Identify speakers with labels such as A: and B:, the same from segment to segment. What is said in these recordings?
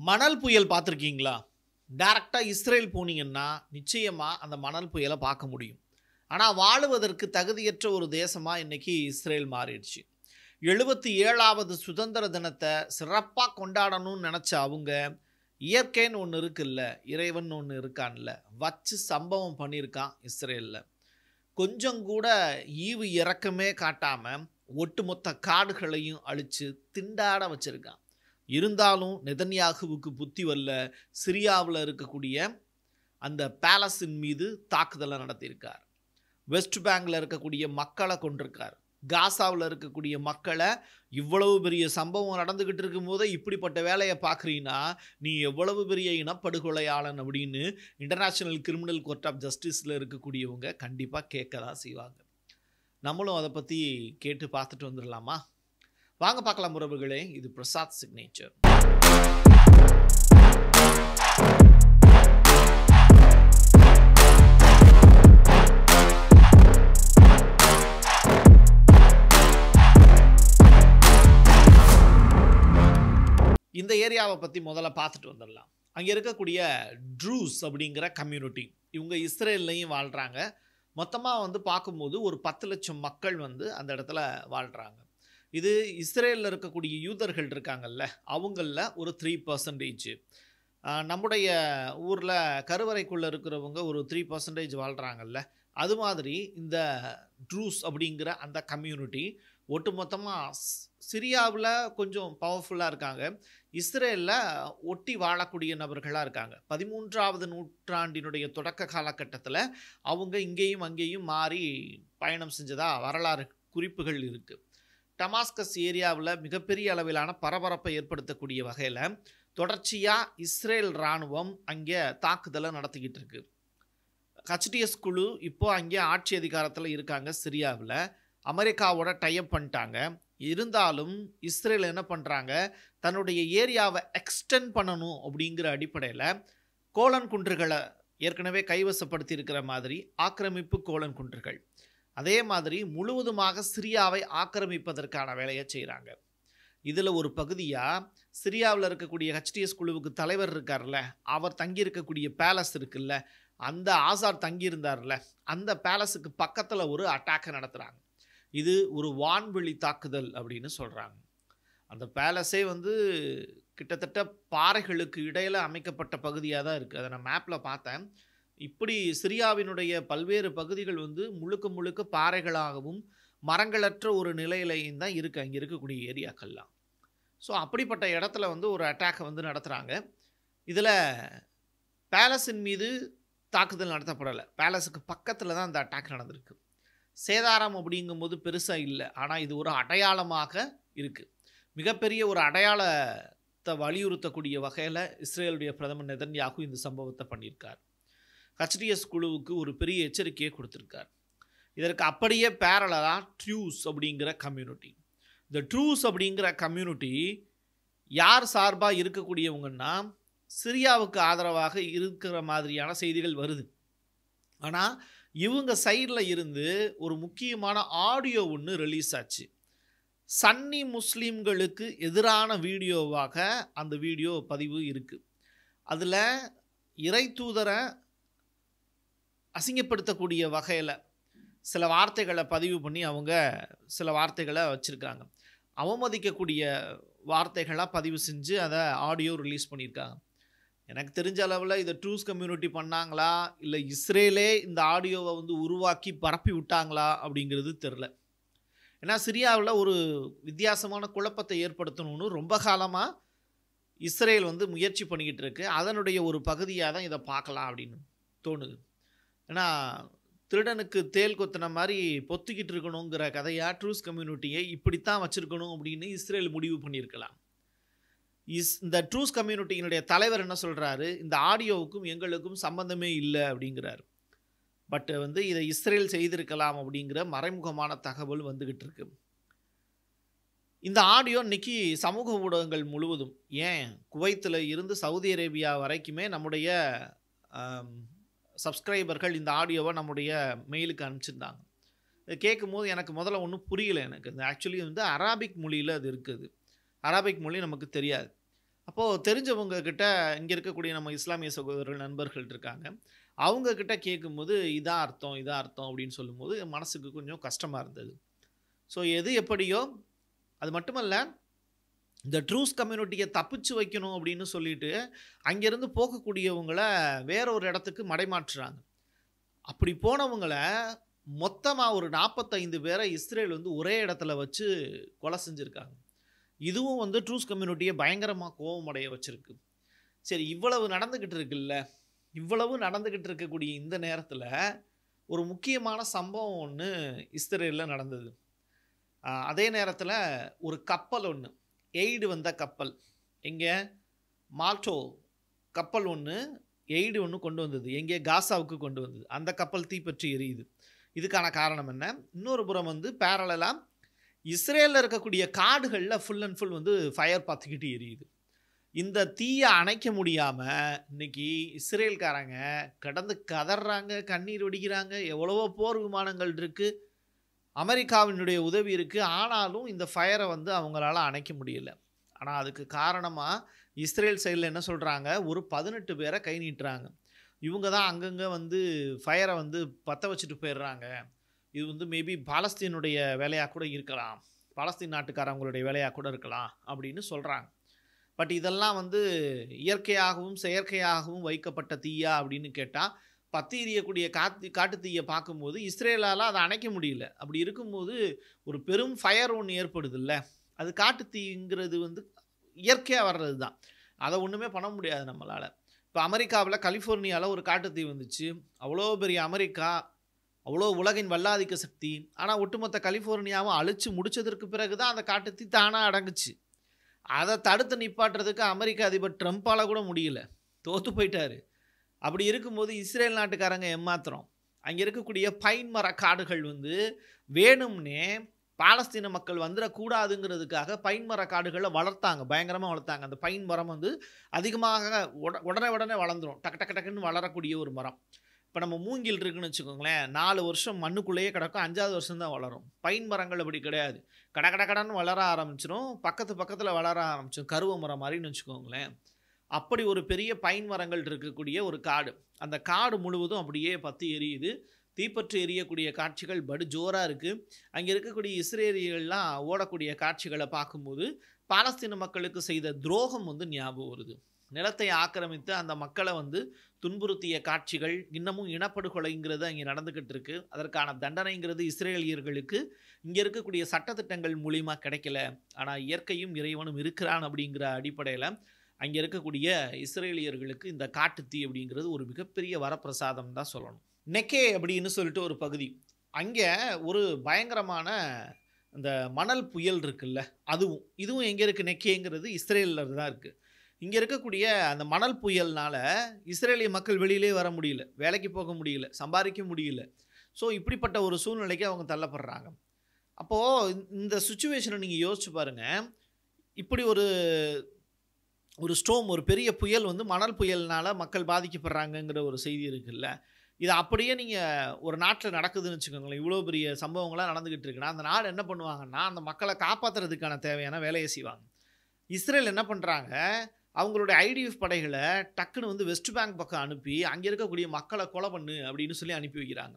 A: மணல் புயல் பார்த்துருக்கீங்களா? டைரக்டாக இஸ்ரேல் போனீங்கன்னா நிச்சயமாக அந்த மணல் புயலை பார்க்க முடியும். ஆனால் வாழுவதற்கு தகுதியற்ற ஒரு தேசமாக இன்றைக்கி இஸ்ரேல் மாறிடுச்சு. 77வது சுதந்திர தினத்தை சிறப்பாக கொண்டாடணும்னு நினச்ச அவங்க இயற்கைன்னு ஒன்று இருக்குல்ல, இறைவன் ஒன்று இருக்கான்ல, வச்சு சம்பவம் பண்ணியிருக்கான் இஸ்ரேலில். கொஞ்சம் கூட ஈவு இறக்கமே காட்டாமல் ஒட்டுமொத்த காடுகளையும் அழித்து திண்டாட வச்சுருக்கான். இருந்தாலும் நெதன்யாகுவுக்கு புத்தி வரல. சிரியாவில் இருக்கக்கூடிய அந்த பேலஸின் மீது தாக்குதலை நடத்தியிருக்கார். வெஸ்ட் பேங்கில் இருக்கக்கூடிய மக்களை கொண்டிருக்கார். காசாவில் இருக்கக்கூடிய மக்களை இவ்வளவு பெரிய சம்பவம் நடந்துக்கிட்டு இருக்கும் போதே இப்படிப்பட்ட வேலையை பார்க்குறீங்கன்னா நீ எவ்வளவு பெரிய இனப்படுகொலையாளன் அப்படின்னு இன்டர்நேஷ்னல் கிரிமினல் கோர்ட் ஆஃப் ஜஸ்டிஸில் இருக்கக்கூடியவங்க கண்டிப்பாக கேட்க தான் செய்வாங்க. நம்மளும் அதை பற்றி கேட்டு பார்த்துட்டு வந்துடலாமா? வாங்க பார்க்கலாம் உறவுகளே. இது பிரசாத் சிக்னேச்சர். இந்த ஏரியாவை பற்றி முதல்ல பார்த்துட்டு வந்துடலாம். அங்கே இருக்கக்கூடிய ட்ரூஸ் அப்படிங்கிற கம்யூனிட்டி, இவங்க இஸ்ரேல்லையும் வாழ்கிறாங்க. மொத்தமாக பார்க்கும்போது ஒரு 10 லட்சம் மக்கள் அந்த இடத்துல வாழ்கிறாங்க. இது இஸ்ரேலில் இருக்கக்கூடிய யூதர்கள் இருக்காங்கல்ல, அவங்களில் ஒரு 3%. நம்முடைய ஊரில் கருவறைக்குள்ளே இருக்கிறவங்க ஒரு 3% வாழ்கிறாங்கல்ல, அது மாதிரி இந்த ட்ரூஸ் அப்படிங்கிற அந்த கம்யூனிட்டி ஒட்டுமொத்தமாக சிரியாவில் கொஞ்சம் பவர்ஃபுல்லாக இருக்காங்க. இஸ்ரேலில் ஒட்டி வாழக்கூடிய நபர்களாக இருக்காங்க. 13வது நூற்றாண்டினுடைய தொடக்க காலகட்டத்தில் அவங்க இங்கேயும் அங்கேயும் மாறி பயணம் செஞ்சதாக வரலாறு குறிப்புகள் இருக்குது. டமாஸ்கஸ் ஏரியாவில் மிகப்பெரிய அளவிலான பரபரப்பை ஏற்படுத்தக்கூடிய வகையில் தொடர்ச்சியாக இஸ்ரேல் இராணுவம் அங்கே தாக்குதலை நடத்திக்கிட்டு இருக்கு. HTS குழு இப்போது அங்கே ஆட்சி அதிகாரத்தில் இருக்காங்க. சிரியாவில் அமெரிக்காவோட டைப் பண்ணிட்டாங்க. இருந்தாலும் இஸ்ரேல் என்ன பண்ணுறாங்க, தன்னுடைய ஏரியாவை எக்ஸ்டெண்ட் பண்ணணும் அப்படிங்கிற அடிப்படையில் கோலன் குன்றுகளை ஏற்கனவே கைவசப்படுத்தி இருக்கிற மாதிரி ஆக்கிரமிப்பு கோலன் குன்றுகள், அதே மாதிரி முழுவதுமாக சிரியாவை ஆக்கிரமிப்பதற்கான வேலையை செய்கிறாங்க. இதில் ஒரு பகுதியாக சிரியாவில் இருக்கக்கூடிய HTS குழுவுக்கு தலைவர் இருக்கார்ல, அவர் தங்கியிருக்கக்கூடிய பேலஸ் இருக்குல்ல, அந்த ஆசார் தங்கியிருந்தார்ல, அந்த பேலஸுக்கு பக்கத்தில் ஒரு அட்டாக்கை நடத்துகிறாங்க. இது ஒரு வான்வெளி தாக்குதல் அப்படின்னு சொல்கிறாங்க. அந்த பேலஸே கிட்டத்தட்ட பாறைகளுக்கு இடையில் அமைக்கப்பட்ட பகுதியாக தான் இருக்குது. அதை நான் மேப்பில் பார்த்தேன். இப்படி சிரியாவினுடைய பல்வேறு பகுதிகள் முழுக்க முழுக்க பாறைகளாகவும் மரங்களற்ற ஒரு நிலையிலையும் தான் இருக்குது அங்கே இருக்கக்கூடிய ஏரியாக்கள்லாம். ஸோ அப்படிப்பட்ட இடத்துல ஒரு அட்டாக்கை நடத்துகிறாங்க. இதில் பேலஸின் மீது தாக்குதல் நடத்தப்படலை, பேலஸுக்கு பக்கத்தில் தான் அந்த அட்டாக் நடந்திருக்கு. சேதாரம் அப்படிங்கும்போது பெருசாக இல்லை, ஆனால் இது ஒரு அடையாளமாக இருக்குது. மிகப்பெரிய ஒரு அடையாளத்தை வலியுறுத்தக்கூடிய வகையில் இஸ்ரேலுடைய பிரதமர் நெதன்யாகு இந்த சம்பவத்தை பண்ணியிருக்கார். HTS குழுவுக்கு ஒரு பெரிய எச்சரிக்கையை கொடுத்துருக்கார். இதற்கு அப்படியே பேரலாக ட்ரூஸ் அப்படிங்கிற கம்யூனிட்டி, இந்த ட்ரூஸ் அப்படிங்கிற கம்யூனிட்டி யார் சார்பாக இருக்கக்கூடியவங்கன்னா சிரியாவுக்கு ஆதரவாக இருக்கிற மாதிரியான செய்திகள் வருது. ஆனால் இவங்க சைடில் இருந்து ஒரு முக்கியமான ஆடியோ ஒன்று ரிலீஸ் ஆச்சு. சன்னி முஸ்லீம்களுக்கு எதிரான வீடியோவாக அந்த வீடியோ பதிவு இருக்குது. அதில் இறை தூதரை அசிங்கப்படுத்தக்கூடிய வகையில் சில வார்த்தைகளை பதிவு பண்ணி அவங்க சில வார்த்தைகளை வச்சுருக்காங்க. அவமதிக்கக்கூடிய வார்த்தைகளாக பதிவு செஞ்சு அதை ஆடியோ ரிலீஸ் பண்ணியிருக்காங்க. எனக்கு தெரிஞ்ச அளவில் இதை ட்ரூஸ் கம்யூனிட்டி பண்ணாங்களா, இல்லை இஸ்ரேலே இந்த ஆடியோவை உருவாக்கி பரப்பி விட்டாங்களா அப்படிங்கிறது தெரில. ஏன்னா சிரியாவில் ஒரு வித்தியாசமான குழப்பத்தை ஏற்படுத்தணும்னு ரொம்ப காலமாக இஸ்ரேல் முயற்சி பண்ணிக்கிட்டு இருக்கு. அதனுடைய ஒரு பகுதியாக தான் இதை பார்க்கலாம் அப்படின்னு தோணுது. ஏன்னா திருடனுக்கு தேல் கொத்தின மாதிரி பொத்திக்கிட்டு இருக்கணுங்கிற கதையாக ட்ரூஸ் கம்யூனிட்டியை இப்படித்தான் வச்சுருக்கணும் அப்படின்னு இஸ்ரேல் முடிவு பண்ணியிருக்கலாம். இந்த ட்ரூஸ் கம்யூனிட்டியினுடைய தலைவர் என்ன சொல்கிறாரு, இந்த ஆடியோவுக்கும் எங்களுக்கும் சம்பந்தமே இல்லை அப்படிங்கிறாரு. பட் இதை இஸ்ரேல் செய்திருக்கலாம் அப்படிங்கிற மறைமுகமான தகவல் வந்துக்கிட்டு இருக்கு. இந்த ஆடியோ இன்னைக்கு சமூக ஊடகங்கள் முழுவதும், ஏன் குவைத்தில் இருந்து சவுதி அரேபியா வரைக்குமே நம்முடைய சப்ஸ்கிரைபர்கள் இந்த ஆடியோவை நம்முடைய மெயிலுக்கு அனுப்பிச்சிருந்தாங்க. கேட்கும்போது எனக்கு முதல்ல ஒன்றும் புரியல. எனக்கு இந்த ஆக்சுவலி அரபிக் மொழியில் அது இருக்குது. அரபிக் மொழி நமக்கு தெரியாது. அப்போது தெரிஞ்சவங்க கிட்ட இங்கே இருக்கக்கூடிய நம்ம இஸ்லாமிய சகோதரர்கள் நண்பர்கள் இருக்காங்க. அவங்க கிட்ட கேட்கும்போது இதான் அர்த்தம், இதான் அர்த்தம் அப்படின்னு சொல்லும்போது மனசுக்கு கொஞ்சம் கஷ்டமாக இருந்தது. ஸோ எது எப்படியோ அது மட்டுமல்ல, இந்த ட்ரூஸ் கம்யூனிட்டியை தப்பிச்சு வைக்கணும் அப்படின்னு சொல்லிட்டு அங்கேருந்து போகக்கூடியவங்கள வேற ஒரு இடத்துக்கு மடைமாற்றுறாங்க. அப்படி போனவங்கள மொத்தமாக ஒரு 45 பேரை இஸ்ரேல் வந்து ஒரே இடத்துல வச்சு கொலை செஞ்சுருக்காங்க. இதுவும் வந்து ட்ரூஸ் கம்யூனிட்டியை பயங்கரமாக கோபமடைய வச்சிருக்கு. சரி, இவ்வளவு நடந்துக்கிட்டு இருக்குல்ல, இவ்வளவு நடந்துக்கிட்டு இருக்கக்கூடிய இந்த நேரத்தில் ஒரு முக்கியமான சம்பவம் ஒன்று இஸ்ரேலில் நடந்தது. அதே நேரத்தில் ஒரு கப்பல் ஒன்று, எய்டு வந்த கப்பல், எங்கே மால்டோ கப்பல் ஒன்று எய்டு ஒன்று கொண்டு வந்தது, எங்கே காசாவுக்கு கொண்டு வந்தது. அந்த கப்பல் தீப்பற்றி எரியுது. இதுக்கான காரணம் என்ன? இன்னொரு புறம் வந்து பேரலாக இஸ்ரேலில் இருக்கக்கூடிய காடுகளில் ஃபுல் அண்ட் ஃபுல் வந்து ஃபயர் பற்றிக்கிட்டு எரியுது. இந்த தீயை அணைக்க முடியாமல் இன்னைக்கு இஸ்ரேல்காரங்க கடந்து கதறாங்க, கண்ணீர் வடிக்கிறாங்க. எவ்வளவோ போர் விமானங்கள் இருக்குது, அமெரிக்காவினுடைய உதவி இருக்குது, ஆனாலும் இந்த ஃபயரை வந்து அவங்களால அணைக்க முடியல. ஆனால் அதுக்கு காரணமாக இஸ்ரேல் சைடில் என்ன சொல்கிறாங்க, ஒரு 18 பேரை கை நீட்டுறாங்க. இவங்க தான் அங்கங்கே வந்து ஃபயரை வந்து பற்ற வச்சுட்டு போயிடுறாங்க. இது வந்து மேபி பாலஸ்தீனுடைய வேலையாக கூட இருக்கலாம், பாலஸ்தீன் நாட்டுக்காரவங்களுடைய வேலையாக கூட இருக்கலாம் அப்படின்னு சொல்கிறாங்க. பட் இதெல்லாம் வந்து இயற்கையாகவும் செயற்கையாகவும் வைக்கப்பட்ட தீயா அப்படின்னு கேட்டால், பற்றி எரியக்கூடிய காட்டு தீயை பார்க்கும்போது இஸ்ரேலால் அதை அணைக்க முடியல. அப்படி இருக்கும்போது ஒரு பெரும் ஃபயர் ஒன்று ஏற்படுது இல்லை, அது காட்டு தீங்கிறது வந்து இயற்கையாக வர்றது தான், அதை ஒன்றுமே பண்ண முடியாது நம்மளால். இப்போ அமெரிக்காவில் கலிஃபோர்னியாவில் ஒரு காட்டு தீ வந்துச்சு. அவ்வளோ பெரிய அமெரிக்கா, அவ்வளோ உலகின் வல்லாதிக்க சக்தி, ஆனால் ஒட்டுமொத்த கலிஃபோர்னியாவை அழிச்சு முடிச்சதற்கு பிறகு தான் அந்த காட்டு தீ தானாக அடங்குச்சு. அதை தடுத்து நிப்பாட்டுறதுக்கு அமெரிக்க அதிபர் ட்ரம்ப்பால் கூட முடியல, தோற்று போயிட்டார். அப்படி இருக்கும்போது இஸ்ரேல் நாட்டுக்காரங்க ஏமாத்திரம் அங்கே இருக்கக்கூடிய பைன் மர காடுகள் வந்து வேணும்னே பாலஸ்தீன மக்கள் வந்துடக்கூடாதுங்கிறதுக்காக பைன் மர காடுகளை வளர்த்தாங்க, பயங்கரமாக வளர்த்தாங்க. அந்த பைன் மரம் வந்து அதிகமாக உடனே வளர்ந்துடும், டக்கு டக்கு டக்குன்னு வளரக்கூடிய ஒரு மரம். இப்போ நம்ம மூங்கில் இருக்குன்னு வச்சுக்கோங்களேன், 4 வருஷம் மண்ணுக்குள்ளேயே கிடக்கும், 5ஆவது வருஷம் தான் வளரும். பைன் மரங்கள் அப்படி கிடையாது, கடன்னு வளர ஆரம்பிச்சிடும், பக்கத்தில் வளர ஆரம்பிச்சிடும், கருவ மரம் மாதிரின்னு வச்சுக்கோங்களேன். அப்படி ஒரு பெரிய பைன் மரங்கள் இருக்கக்கூடிய ஒரு காடு, அந்த காடு முழுவதும் அப்படியே பற்றி எரியுது. தீப்பற்றி எரியக்கூடிய காட்சிகள் படு ஜோராக இருக்குது. அங்கே இருக்கக்கூடிய இஸ்ரேலியர்கள்லாம் ஓடக்கூடிய காட்சிகளை பார்க்கும்போது பாலஸ்தீன மக்களுக்கு செய்த துரோகம் வந்து ஞாபகம் வருது. நிலத்தை ஆக்கிரமித்து அந்த மக்களை வந்து துன்புறுத்திய காட்சிகள், இன்னமும் இனப்படுகொலைங்கிறது அங்கே நடந்துக்கிட்டு இருக்கு. அதற்கான தண்டனைங்கிறது இஸ்ரேலியர்களுக்கு இங்கே இருக்கக்கூடிய சட்டத்திட்டங்கள் மூலிமா கிடைக்கல. ஆனால் இயற்கையும் இறைவனும் இருக்கிறான் அப்படிங்கிற அடிப்படையில் அங்கே இருக்கக்கூடிய இஸ்ரேலியர்களுக்கு இந்த காட்டுத்தீ அப்படிங்கிறது ஒரு மிகப்பெரிய வரப்பிரசாதம் தான் சொல்லணும். நெக்கே அப்படின்னு சொல்லிட்டு ஒரு பகுதி, அங்கே ஒரு பயங்கரமான இந்த மணல் புயல் இருக்குல்ல, இதுவும் எங்கே இருக்குது? நெக்கேங்கிறது இஸ்ரேலில் தான் இருக்குது. இங்கே இருக்கக்கூடிய அந்த மணல் புயல்னால் இஸ்ரேலிய மக்கள் வெளியிலே வர முடியல, வேலைக்கு போக முடியல, சம்பாதிக்க முடியல. ஸோ இப்படிப்பட்ட ஒரு சூழ்நிலைக்கு அவங்க தள்ளப்படுறாங்க. அப்போது இந்த சுச்சுவேஷனை நீங்கள் யோசிச்சு பாருங்கள். இப்படி ஒரு ஸ்டோம், ஒரு பெரிய புயல் வந்து மணல் புயல்னால் மக்கள் பாதிக்கப்படுறாங்கங்கிற ஒரு செய்தி இருக்குல்ல, இது அப்படியே நீங்கள் ஒரு நாட்டில் நடக்குதுன்னு வச்சுக்கோங்களேன், இவ்வளோ பெரிய சம்பவங்களாக நடந்துக்கிட்டு இருக்குன்னா அந்த நாடு என்ன பண்ணுவாங்கன்னா அந்த மக்களை காப்பாற்றுறதுக்கான தேவையான வேலையை செய்வாங்க. இஸ்ரேல் என்ன பண்ணுறாங்க, அவங்களுடைய ஐடிஎஃப் படைகளை டக்குன்னு வந்து வெஸ்ட் பேங்க் பக்கம் அனுப்பி அங்கே இருக்கக்கூடிய மக்களை கொலை பண்ணு அப்படின்னு சொல்லி அனுப்பி வைக்கிறாங்க.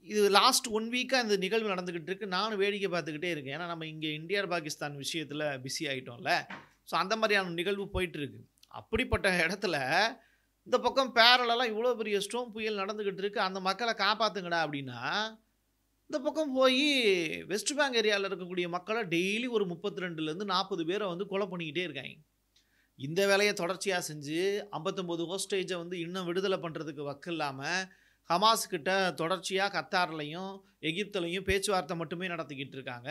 A: இது லாஸ்ட் 1 வீக்காக இந்த நிகழ்வு நடந்துக்கிட்டு இருக்கு. நானும் வேடிக்கை பார்த்துக்கிட்டே இருக்கேன், ஏன்னா நம்ம இங்கே இந்தியா பாகிஸ்தான் விஷயத்தில் பிஸி ஆகிட்டோம்ல. ஸோ அந்த மாதிரியான நிகழ்வு போயிட்டுருக்கு. அப்படிப்பட்ட இடத்துல இந்த பக்கம் பேரலாம் இவ்வளோ பெரிய ஸ்டோம் புயல் நடந்துக்கிட்டு இருக்குது, அந்த மக்களை காப்பாற்றுங்கடா அப்படின்னா இந்த பக்கம் போய் வெஸ்ட் பேங்க் ஏரியாவில் இருக்கக்கூடிய மக்களை டெய்லி ஒரு 32லேருந்து 40 பேரை வந்து கொலை பண்ணிக்கிட்டே இருக்காங்க. இந்த வேலையை தொடர்ச்சியாக செஞ்சு 59 ஹோஸ்டேஜை வந்து இன்னும் விடுதலை பண்ணுறதுக்கு வக்கு இல்லாமல் ஹமாஸ்கிட்ட தொடர்ச்சியாக கத்தார்லையும் எகிப்துலையும் பேச்சுவார்த்தை மட்டுமே நடத்திக்கிட்டு இருக்காங்க.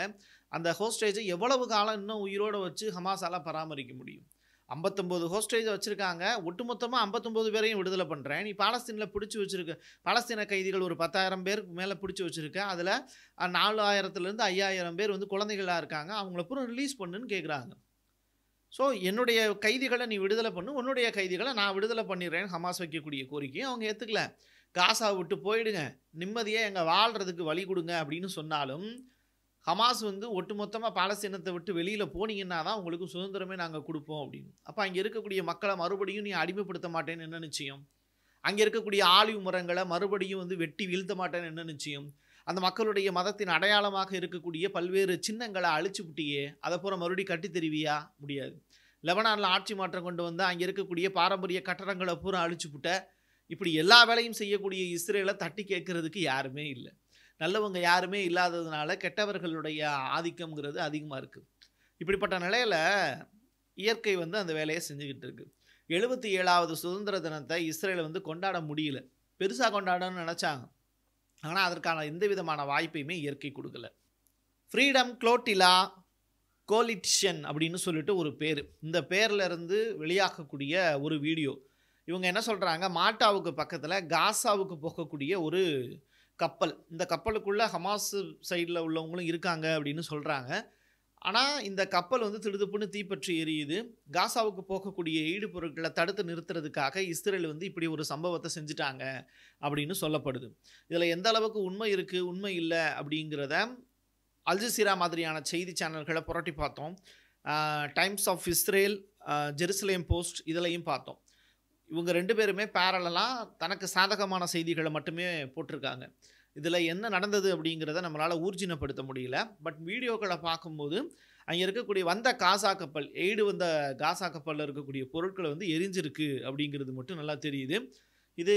A: அந்த ஹோஸ்டேஜை எவ்வளவு காலம் இன்னும் உயிரோடு வச்சு ஹமாஸால் பராமரிக்க முடியும்? 59 ஹோஸ்டேஜை வச்சுருக்காங்க, ஒட்டுமொத்தமாக 59 பேரையும் விடுதலை பண்ணுறேன். நீ பாலஸ்தீனில் பிடிச்சி வச்சுருக்க பாலஸ்தீன கைதிகள் ஒரு 10,000 பேருக்கு மேலே பிடிச்சி வச்சுருக்க, அதில் 4,000லேருந்து 5,000 பேர் வந்து குழந்தைகளாக இருக்காங்க, அவங்கள பூரா ரிலீஸ் பண்ணுன்னு கேட்குறாங்க. ஸோ என்னுடைய கைதிகளை நீ விடுதலை பண்ணு, உன்னுடைய கைதிகளை நான் விடுதலை பண்ணிடுறேன்னு ஹமாஸ் வைக்கக்கூடிய கோரிக்கையும் அவங்க ஏற்றுக்கல. காசா விட்டு போயிடுங்க, நிம்மதியாக எங்கள் வாழ்கிறதுக்கு வழி கொடுங்க அப்படின்னு சொன்னாலும் ஹமாஸ் வந்து ஒட்டுமொத்தமாக பாலஸ்தீனத்தை விட்டு வெளியில் போனீங்கன்னா தான் உங்களுக்கு சுதந்திரமே நாங்கள் கொடுப்போம் அப்படின்னு. அப்போ அங்கே இருக்கக்கூடிய மக்களை மறுபடியும் நீ அடிமைப்படுத்த மாட்டேன்னு என்ன நிச்சயம்? அங்கே இருக்கக்கூடிய ஆலிவ் மரங்களை மறுபடியும் வந்து வெட்டி வீழ்த்த மாட்டேன்னு என்ன நிச்சயம்? அந்த மக்களுடைய மதத்தின் அடையாளமாக இருக்கக்கூடிய பல்வேறு சின்னங்களை அழிச்சு விட்டியே, அதை பூரா மறுபடியும் கட்டி தருவியா? முடியாது. லெபனானில் ஆட்சி மாற்றம் கொண்டு வந்து அங்கே இருக்கக்கூடிய பாரம்பரிய கட்டடங்களை பூரா அழிச்சு விட்ட, இப்படி எல்லா வேலையும் செய்யக்கூடிய இஸ்ரேலை தட்டி கேட்கறதுக்கு யாருமே இல்லை. நல்லவங்க யாருமே இல்லாததுனால கெட்டவர்களுடைய ஆதிக்கம்ங்கிறது அதிகமாக இருக்குது. இப்படிப்பட்ட நிலையில் இயற்கை வந்து அந்த வேலையை செஞ்சுக்கிட்டு இருக்கு. 77வது சுதந்திர தினத்தை இஸ்ரேல் வந்து கொண்டாட முடியல. பெருசாக கொண்டாடணும்னு நினச்சாங்க, ஆனால் அதற்கான எந்த விதமான வாய்ப்பையுமே இயற்கை கொடுக்கல. ஃப்ரீடம் குளோட்டிலா கோலிஷன் அப்படின்னு சொல்லிட்டு ஒரு பேர், இந்த பேரில் இருந்து வெளியாகக்கூடிய ஒரு வீடியோ. இவங்க என்ன சொல்கிறாங்க, மால்டாவுக்கு பக்கத்தில் காசாவுக்கு போகக்கூடிய ஒரு கப்பல், இந்த கப்பலுக்குள்ளே ஹமாஸ் சைடில் உள்ளவங்களும் இருக்காங்க அப்படின்னு சொல்கிறாங்க. ஆனால் இந்த கப்பல் வந்து திடுதுப்புன்னு தீப்பற்றி எரியுது. காசாவுக்கு போகக்கூடிய ஈடுபொருட்களை தடுத்து நிறுத்துறதுக்காக இஸ்ரேல் வந்து இப்படி ஒரு சம்பவத்தை செஞ்சுட்டாங்க அப்படின்னு சொல்லப்படுது. இதில் எந்த அளவுக்கு உண்மை இருக்குது உண்மை இல்லை அப்படிங்கிறத அல்ஜசீரா மாதிரியான செய்தி சேனல்களை புரட்டி பார்த்தோம். Times of Israel, Jerusalem Post இதிலையும் பார்த்தோம். இவங்க 2 பேருமே பேரலாக தனக்கு சாதகமான செய்திகளை மட்டுமே போட்டிருக்காங்க. இதில் என்ன நடந்தது அப்படிங்கிறத நம்மளால் ஊர்ஜினப்படுத்த முடியல. பட் வீடியோக்களை பார்க்கும்போது அங்கே இருக்கக்கூடிய வந்த காசா கப்பல், வந்த காசா கப்பலில் இருக்கக்கூடிய பொருட்களை வந்து எரிஞ்சிருக்கு அப்படிங்கிறது மட்டும் நல்லா தெரியுது. இது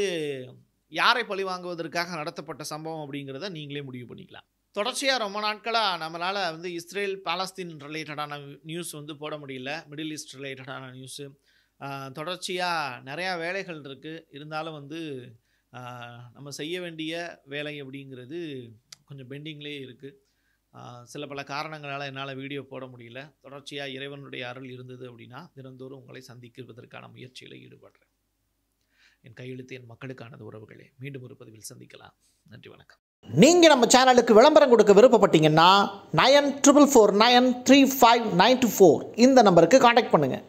A: யாரை பழி வாங்குவதற்காக நடத்தப்பட்ட சம்பவம் அப்படிங்கிறத நீங்களே முடிவு பண்ணிக்கலாம். தொடர்ச்சியாக ரொம்ப நாட்களாக நம்மளால் வந்து இஸ்ரேல் பாலஸ்தீன் ரிலேட்டடான நியூஸ் வந்து போட முடியல. மிடில் ஈஸ்ட் ரிலேட்டடான நியூஸு தொடர்ச்சியாக நிறையா வேலைகள் இருக்குது. இருந்தாலும் வந்து நம்ம செய்ய வேண்டிய வேலை அப்படிங்கிறது கொஞ்சம் பெண்டிங்லேயே இருக்குது. சில பல காரணங்களால் என்னால் வீடியோ போட முடியல. தொடர்ச்சியாக இறைவனுடைய அருள் இருந்தது அப்படின்னா தினந்தோறும் உங்களை சந்திக்கிறதற்கான முயற்சியில் ஈடுபடுறேன். என் கையெழுத்து என் மக்களுக்கானது உறவுகளே. மீண்டும் ஒரு பதிவில் சந்திக்கலாம். நன்றி, வணக்கம்.
B: நீங்கள் நம்ம சேனலுக்கு விளம்பரம் கொடுக்க விருப்பப்பட்டீங்கன்னா 9449359524 இந்த நம்பருக்கு காண்டாக்ட் பண்ணுங்கள்.